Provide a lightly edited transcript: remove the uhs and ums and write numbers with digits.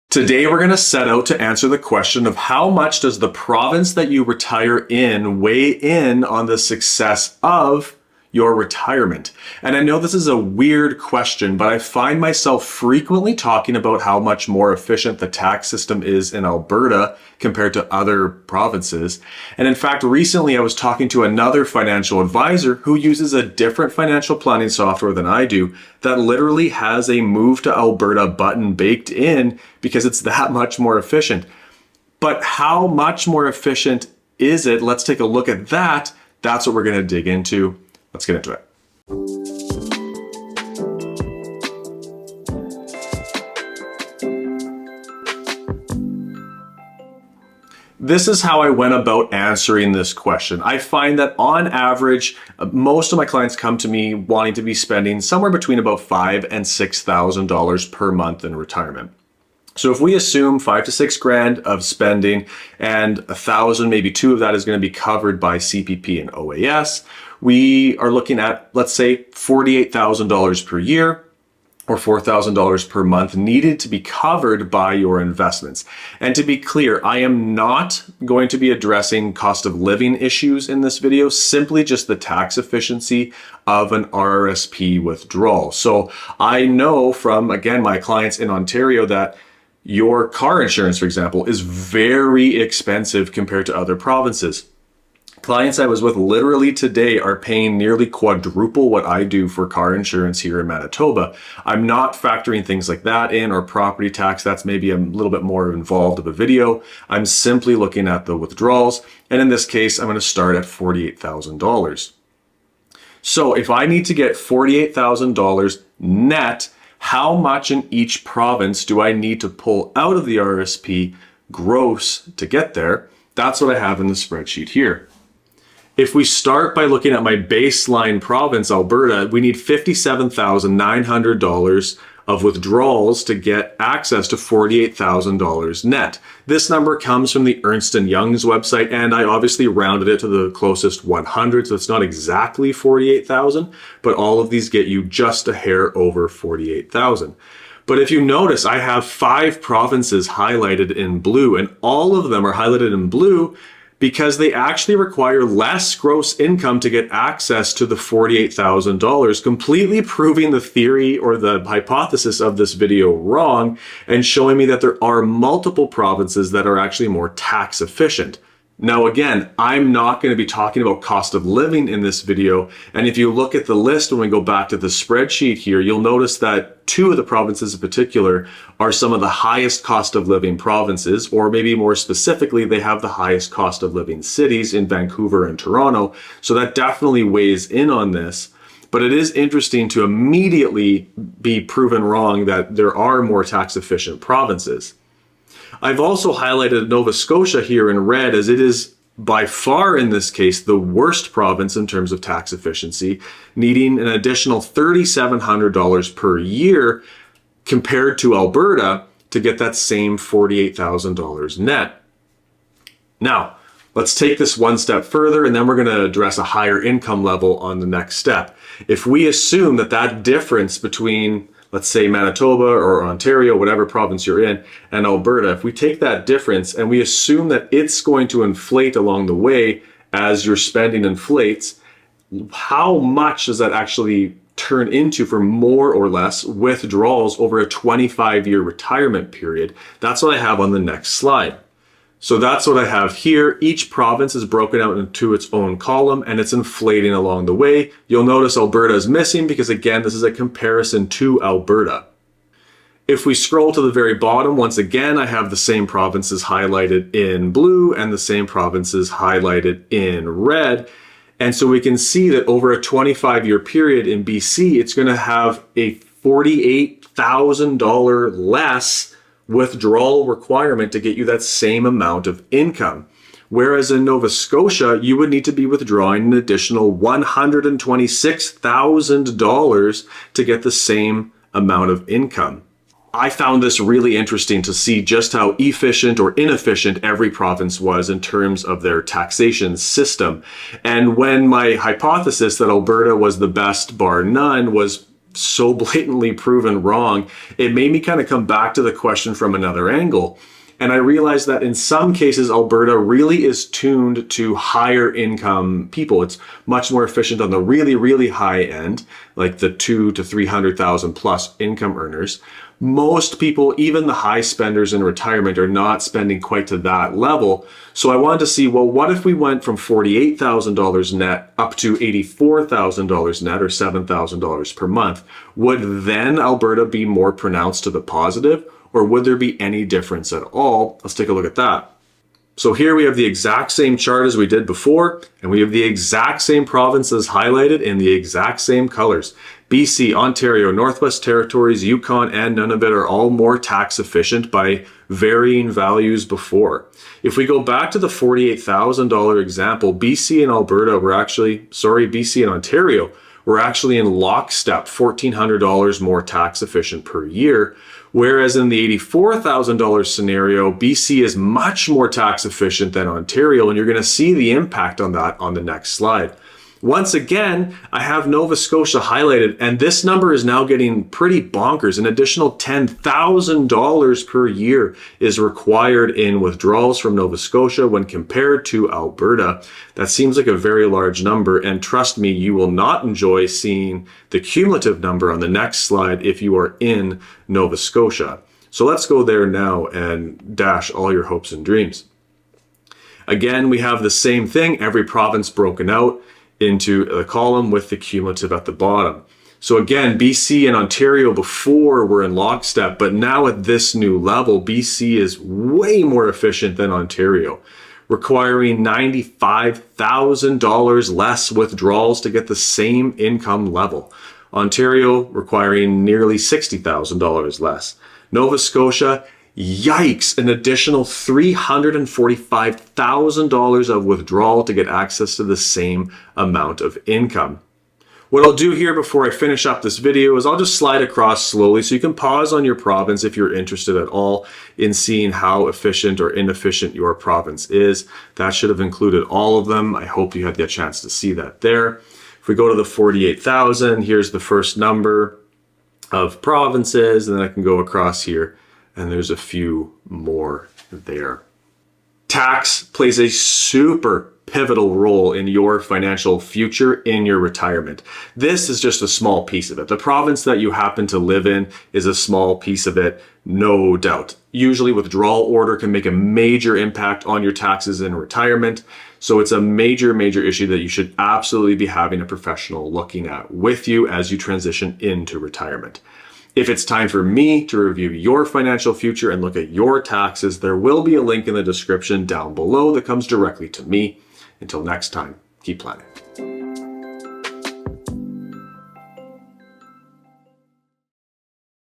Today, we're going to set out to answer the question of how much does the province that you retire in weigh in on the success of your retirement? And I know this is a weird question, but I find myself frequently talking about how much more efficient the tax system is in Alberta compared to other provinces. And in fact, recently I was talking to another financial advisor who uses a different financial planning software than I do that literally has a move to Alberta button baked in because it's that much more efficient. But how much more efficient is it? Let's take a look at that. That's what we're going to dig into. Let's get into it. This is how I went about answering this question. I find that on average, most of my clients come to me wanting to be spending somewhere between about $5,000 and $6,000 per month in retirement. So if we assume $5,000 to $6,000 of spending and $1,000, maybe $2,000 of that is going to be covered by CPP and OAS, we are looking at, let's say, $48,000 per year or $4,000 per month needed to be covered by your investments. And to be clear, I am not going to be addressing cost of living issues in this video, simply just the tax efficiency of an RRSP withdrawal. So I know from, again, my clients in Ontario that your car insurance, for example, is very expensive compared to other provinces. Clients I was with literally today are paying nearly quadruple what I do for car insurance here in Manitoba. I'm not factoring things like that in, or property tax. That's maybe a little bit more involved of a video. I'm simply looking at the withdrawals. And in this case, I'm going to start at $48,000. So if I need to get $48,000 net, how much in each province do I need to pull out of the RRSP gross to get there? That's what I have in the spreadsheet here. If we start by looking at my baseline province, Alberta, we need $57,900 of withdrawals to get access to $48,000 net. This number comes from the Ernst & Young's website, and I obviously rounded it to the closest 100, so it's not exactly 48,000, but all of these get you just a hair over 48,000. But if you notice, I have 5 provinces highlighted in blue, and all of them are highlighted in blue because they actually require less gross income to get access to the $48,000, completely proving the theory or the hypothesis of this video wrong and showing me that there are multiple provinces that are actually more tax efficient. Now, again, I'm not going to be talking about cost of living in this video. And if you look at the list, when we go back to the spreadsheet here, you'll notice that 2 of the provinces in particular are some of the highest cost of living provinces, or maybe more specifically, they have the highest cost of living cities in Vancouver and Toronto. So that definitely weighs in on this. But it is interesting to immediately be proven wrong that there are more tax efficient provinces. I've also highlighted Nova Scotia here in red, as it is by far in this case the worst province in terms of tax efficiency, needing an additional $3,700 per year compared to Alberta to get that same $48,000 net. Now, let's take this one step further, and then we're going to address a higher income level on the next step. If we assume that that difference between, let's say, Manitoba or Ontario, whatever province you're in, and Alberta, if we take that difference and we assume that it's going to inflate along the way as your spending inflates, how much does that actually turn into for more or less withdrawals over a 25-year retirement period? That's what I have on the next slide. So that's what I have here. Each province is broken out into its own column, and it's inflating along the way. You'll notice Alberta is missing because, again, this is a comparison to Alberta. If we scroll to the very bottom, once again, I have the same provinces highlighted in blue and the same provinces highlighted in red. And so we can see that over a 25-year period in BC, it's going to have a $48,000 less withdrawal requirement to get you that same amount of income. Whereas in Nova Scotia, you would need to be withdrawing an additional $126,000 to get the same amount of income. I found this really interesting to see just how efficient or inefficient every province was in terms of their taxation system. And when my hypothesis that Alberta was the best bar none was so blatantly proven wrong, it made me kind of come back to the question from another angle. And I realized that in some cases, Alberta really is tuned to higher income people. It's much more efficient on the really, really high end, like the 200,000 to 300,000 plus income earners. Most people, even the high spenders in retirement, are not spending quite to that level. So I wanted to see, well, what if we went from $48,000 net up to $84,000 net, or $7,000 per month? Would then Alberta be more pronounced to the positive? Or would there be any difference at all? Let's take a look at that. So here we have the exact same chart as we did before, and we have the exact same provinces highlighted in the exact same colors. BC, Ontario, Northwest Territories, Yukon, and Nunavut are all more tax efficient by varying values before. If we go back to the $48,000 example, BC and Ontario were actually in lockstep, $1,400 more tax efficient per year. Whereas in the $84,000 scenario, BC is much more tax efficient than Ontario, and you're going to see the impact on that on the next slide. Once again, I have Nova Scotia highlighted, and this number is now getting pretty bonkers. An additional $10,000 per year is required in withdrawals from Nova Scotia when compared to Alberta. That seems like a very large number, and trust me, you will not enjoy seeing the cumulative number on the next slide if you are in Nova Scotia. So let's go there now and dash all your hopes and dreams. Again, we have the same thing, every province broken out into a column with the cumulative at the bottom. So again, BC and Ontario before were in lockstep, but now at this new level, BC is way more efficient than Ontario, requiring $95,000 less withdrawals to get the same income level. Ontario requiring nearly $60,000 less. Nova Scotia, yikes, an additional $345,000 of withdrawal to get access to the same amount of income. What I'll do here before I finish up this video is I'll just slide across slowly so you can pause on your province if you're interested at all in seeing how efficient or inefficient your province is. That should have included all of them. I hope you had the chance to see that there. If we go to the 48,000, here's the first number of provinces, and then I can go across here and there's a few more there. Tax plays a super pivotal role in your financial future in your retirement. This is just a small piece of it. The province that you happen to live in is a small piece of it, no doubt. Usually withdrawal order can make a major impact on your taxes in retirement. So it's a major, major issue that you should absolutely be having a professional looking at with you as you transition into retirement. If it's time for me to review your financial future and look at your taxes, there will be a link in the description down below that comes directly to me. Until next time, keep planning.